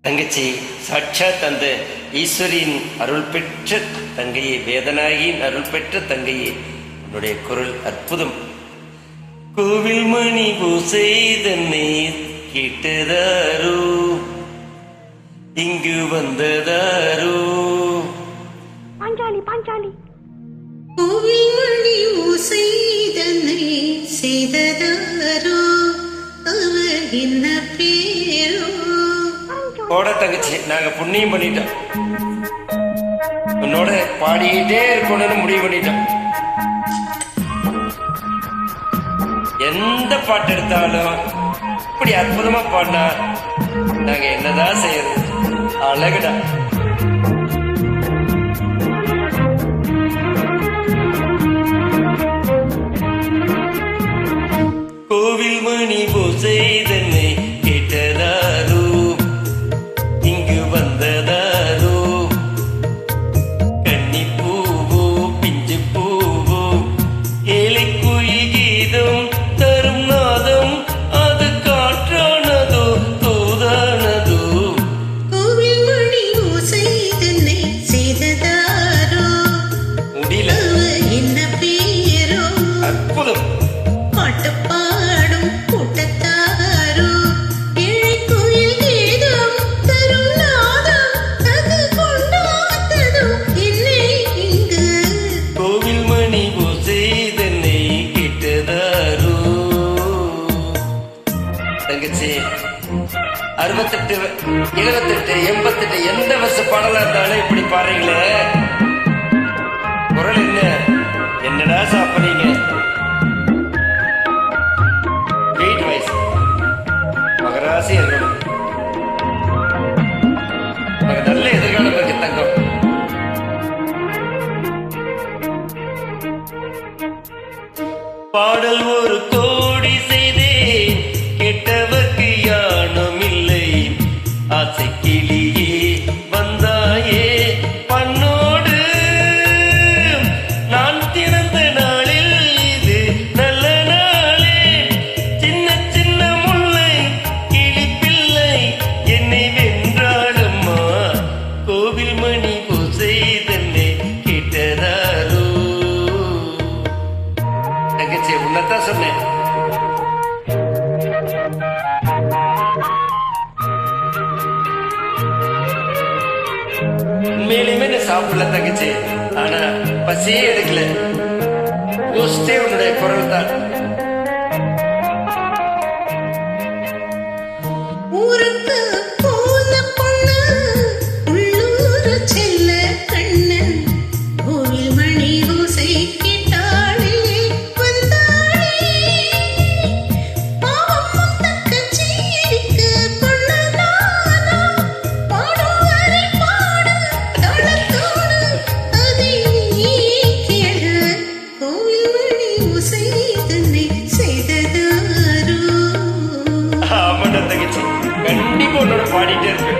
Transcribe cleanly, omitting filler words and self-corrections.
தங்கச்சி சாட்சாத் அந்த ஈஸ்வரியின் அருள் பெற்ற தங்கையே, வேதனாயின் அருள் பெற்ற தங்கையே, உன்னுடைய குரல் அற்புதம். கோவில் மணி பூசை தன்னை கேட்டதாரோ, இங்கு வந்ததாரோ. பாஞ்சாலி பாஞ்சாலி. கோவில் மணி பூசை தன்னை செய்ததாரோ, அவர் என்ன பேரோ. போட தங்கச்சி, நாங்க புண்ணியம் பண்ணிட்டோம். உன்னோட பாடிக்கிட்டே இருக்கணும்னு முடிவு பண்ணிட்டோம். எந்த பாட்டு எடுத்தாலும் இப்படி அற்புதமா பாடினா நாங்க என்னதான் செய்யறது? அழகுடா. கோவில் மணி பூசை தன்னை கேட்டதாரோ, இங்கு வந்ததாரோ. கன்னி பூவோ பிஞ்சு பூவோ, ஏழை குயில் கீதம் தரும் நாதம், அது காற்றானதோ தூதானதோ. கோவில் மணி பூசை தன்னை செய்ததாரோ, முடியல, அவர் என்ன பேரோ. அற்புதம். பாட்டு பாடும் கூட்டத்தாரோ, ஏழை குயில் கீதம் தரும் நாதம், அது கொண்டாட்டதோ என்னை இங்கு. கோவில் மணி பூசை தன்னை கேட்டதாரோ. தங்கச்சி 68, 78, 88 எந்த வருஷ பாடலா இருந்தாலும் இப்படி பாடுறீங்களே, குரல் என்ன? என்னடா சாப்பிடுறீங்க? வெயிட் வைஸ் மகராசி இருக்கணும். உனக்கு நல்ல எதிர்காலம் இருக்கு தங்கம். பாடல் ஒரு கோடி செய்தேன், கேட்டவர்க்கு யானும் இல்லை. ஆசை கிளியே வந்தாயே பண்ணோடு, நான் திறந்த நாளில் இது நல்ல நாளே. சின்ன சின்ன முல்லை கிளிப்பிள்ளை என்னை வென்றாளம்மா. கோவில் மணி பூசை தன்னை கேட்டதாரோ. தங்கச்சி, உன்னதான் சொன்னேன். உண்மையிலுமே நான் சாப்பிடல தங்கச்சி, ஆனா பசியே எடுக்கல. யோசிச்சே உன்னுடைய குரல் தான். ஊருக்கு போன பொண்ணு, உள்ளூர் செல்ல கண்ணன், கோவில் மணி ஓசை கேட்டாளே வந்தாளே. பாவம் தக்கச்சிக்கு பொண்ணு நானா, பாடும் வரை பாடு தளத்தோடு, அதை நீ கேளு. கோவில் மணி ஓசை தன்னை செய்ததாரோ. ஆமாண்டா தங்கச்சி, கண்டிப்பா உன்னோட பாடிட்டே இருப்பேன்.